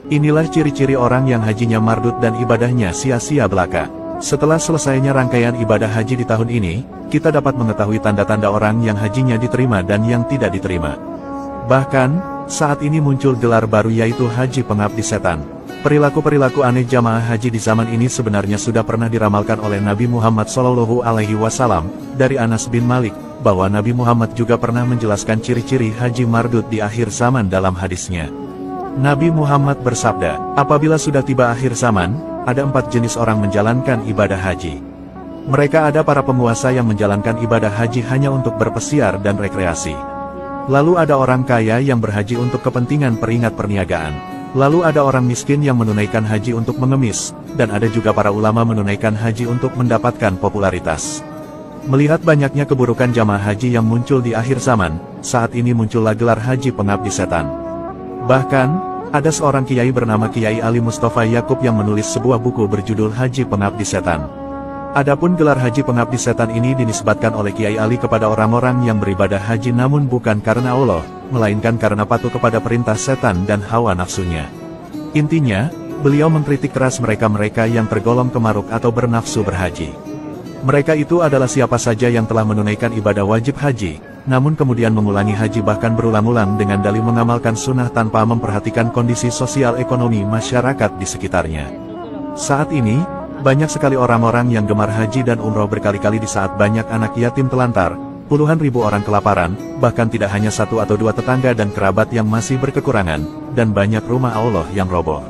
Inilah ciri-ciri orang yang hajinya mardud dan ibadahnya sia-sia belaka. Setelah selesainya rangkaian ibadah haji di tahun ini, kita dapat mengetahui tanda-tanda orang yang hajinya diterima dan yang tidak diterima. Bahkan, saat ini muncul gelar baru yaitu haji pengabdi setan. Perilaku-perilaku aneh jamaah haji di zaman ini sebenarnya sudah pernah diramalkan oleh Nabi Muhammad SAW dari Anas bin Malik, bahwa Nabi Muhammad juga pernah menjelaskan ciri-ciri haji mardud di akhir zaman dalam hadisnya. Nabi Muhammad bersabda, apabila sudah tiba akhir zaman, ada 4 jenis orang menjalankan ibadah haji. Mereka ada para penguasa yang menjalankan ibadah haji hanya untuk berpesiar dan rekreasi. Lalu ada orang kaya yang berhaji untuk kepentingan peringat perniagaan. Lalu ada orang miskin yang menunaikan haji untuk mengemis, dan ada juga para ulama menunaikan haji untuk mendapatkan popularitas. Melihat banyaknya keburukan jamaah haji yang muncul di akhir zaman, saat ini muncullah gelar haji pengabdi setan. Bahkan, ada seorang kiai bernama Kiai Ali Mustafa Yakub yang menulis sebuah buku berjudul Haji Pengabdi Setan. Adapun gelar haji pengabdi setan ini dinisbatkan oleh Kiai Ali kepada orang-orang yang beribadah haji namun bukan karena Allah, melainkan karena patuh kepada perintah setan dan hawa nafsunya. Intinya, beliau mengkritik keras mereka-mereka yang tergolong kemaruk atau bernafsu berhaji. Mereka itu adalah siapa saja yang telah menunaikan ibadah wajib haji, namun kemudian mengulangi haji bahkan berulang-ulang dengan dalih mengamalkan sunnah tanpa memperhatikan kondisi sosial ekonomi masyarakat di sekitarnya. Saat ini, banyak sekali orang-orang yang gemar haji dan umroh berkali-kali di saat banyak anak yatim telantar, puluhan ribu orang kelaparan, bahkan tidak hanya 1 atau 2 tetangga dan kerabat yang masih berkekurangan, dan banyak rumah Allah yang roboh.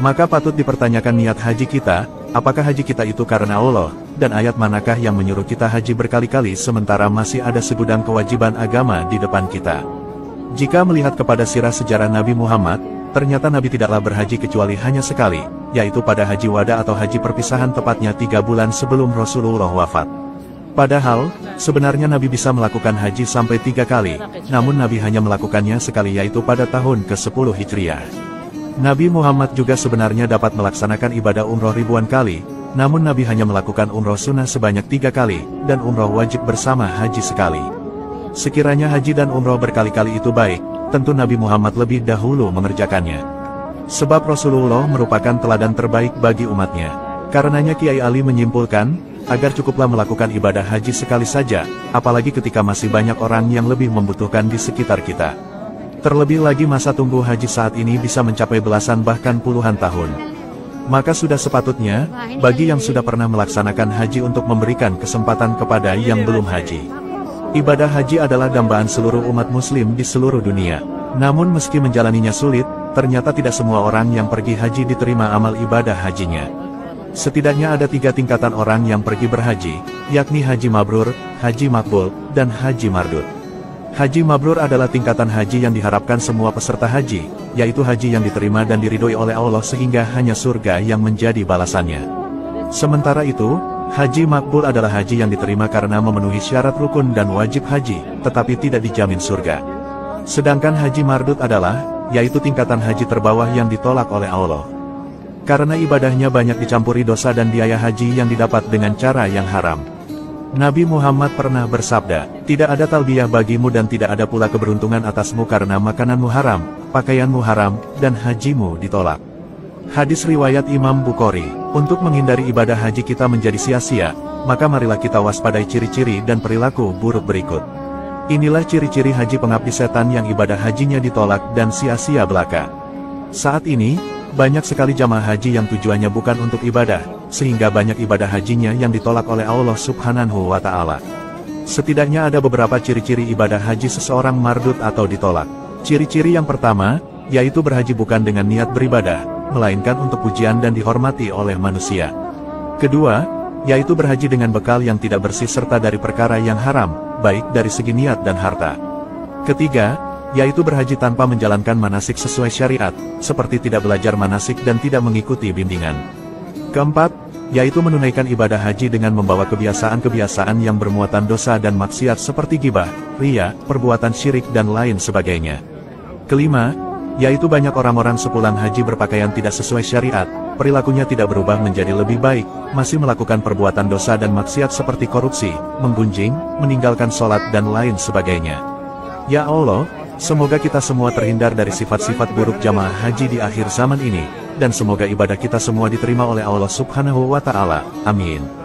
Maka patut dipertanyakan niat haji kita, apakah haji kita itu karena Allah, dan ayat manakah yang menyuruh kita haji berkali-kali sementara masih ada segudang kewajiban agama di depan kita. Jika melihat kepada sirah sejarah Nabi Muhammad, ternyata Nabi tidaklah berhaji kecuali hanya sekali, yaitu pada haji wada atau haji perpisahan tepatnya 3 bulan sebelum Rasulullah wafat. Padahal, sebenarnya Nabi bisa melakukan haji sampai 3 kali, namun Nabi hanya melakukannya sekali yaitu pada tahun ke-10 Hijriah. Nabi Muhammad juga sebenarnya dapat melaksanakan ibadah umroh ribuan kali, namun Nabi hanya melakukan umroh sunnah sebanyak 3 kali, dan umroh wajib bersama haji sekali. Sekiranya haji dan umroh berkali-kali itu baik, tentu Nabi Muhammad lebih dahulu mengerjakannya. Sebab Rasulullah merupakan teladan terbaik bagi umatnya. Karenanya Kiai Ali menyimpulkan, agar cukuplah melakukan ibadah haji sekali saja, apalagi ketika masih banyak orang yang lebih membutuhkan di sekitar kita. Terlebih lagi masa tunggu haji saat ini bisa mencapai belasan bahkan puluhan tahun. Maka sudah sepatutnya, bagi yang sudah pernah melaksanakan haji untuk memberikan kesempatan kepada yang belum haji. Ibadah haji adalah dambaan seluruh umat muslim di seluruh dunia. Namun meski menjalaninya sulit, ternyata tidak semua orang yang pergi haji diterima amal ibadah hajinya. Setidaknya ada 3 tingkatan orang yang pergi berhaji, yakni haji mabrur, haji makbul, dan haji mardud. Haji mabrur adalah tingkatan haji yang diharapkan semua peserta haji, yaitu haji yang diterima dan diridhoi oleh Allah sehingga hanya surga yang menjadi balasannya. Sementara itu, haji makbul adalah haji yang diterima karena memenuhi syarat rukun dan wajib haji, tetapi tidak dijamin surga. Sedangkan haji mardud adalah, yaitu tingkatan haji terbawah yang ditolak oleh Allah. Karena ibadahnya banyak dicampuri dosa dan biaya haji yang didapat dengan cara yang haram. Nabi Muhammad pernah bersabda, tidak ada talbiyah bagimu dan tidak ada pula keberuntungan atasmu karena makananmu haram, pakaianmu haram, dan hajimu ditolak. Hadis riwayat Imam Bukhari. Untuk menghindari ibadah haji kita menjadi sia-sia, maka marilah kita waspadai ciri-ciri dan perilaku buruk berikut. Inilah ciri-ciri haji pengabdi setan yang ibadah hajinya ditolak dan sia-sia belaka. Saat ini, banyak sekali jamaah haji yang tujuannya bukan untuk ibadah, sehingga banyak ibadah hajinya yang ditolak oleh Allah Subhanahu wa Ta'ala. Setidaknya ada beberapa ciri-ciri ibadah haji seseorang mardud atau ditolak. Ciri-ciri yang pertama, yaitu berhaji bukan dengan niat beribadah, melainkan untuk pujian dan dihormati oleh manusia. Kedua, yaitu berhaji dengan bekal yang tidak bersih serta dari perkara yang haram, baik dari segi niat dan harta. Ketiga, yaitu berhaji tanpa menjalankan manasik sesuai syariat, seperti tidak belajar manasik dan tidak mengikuti bimbingan. Keempat, yaitu menunaikan ibadah haji dengan membawa kebiasaan-kebiasaan yang bermuatan dosa dan maksiat seperti ghibah, riya, perbuatan syirik dan lain sebagainya. Kelima, yaitu banyak orang-orang sepulang haji berpakaian tidak sesuai syariat, perilakunya tidak berubah menjadi lebih baik, masih melakukan perbuatan dosa dan maksiat seperti korupsi, menggunjing, meninggalkan sholat dan lain sebagainya. Ya Allah, Semoga kita semua terhindar dari sifat-sifat buruk jamaah haji di akhir zaman ini, dan semoga ibadah kita semua diterima oleh Allah Subhanahu wa Ta'ala. Amin.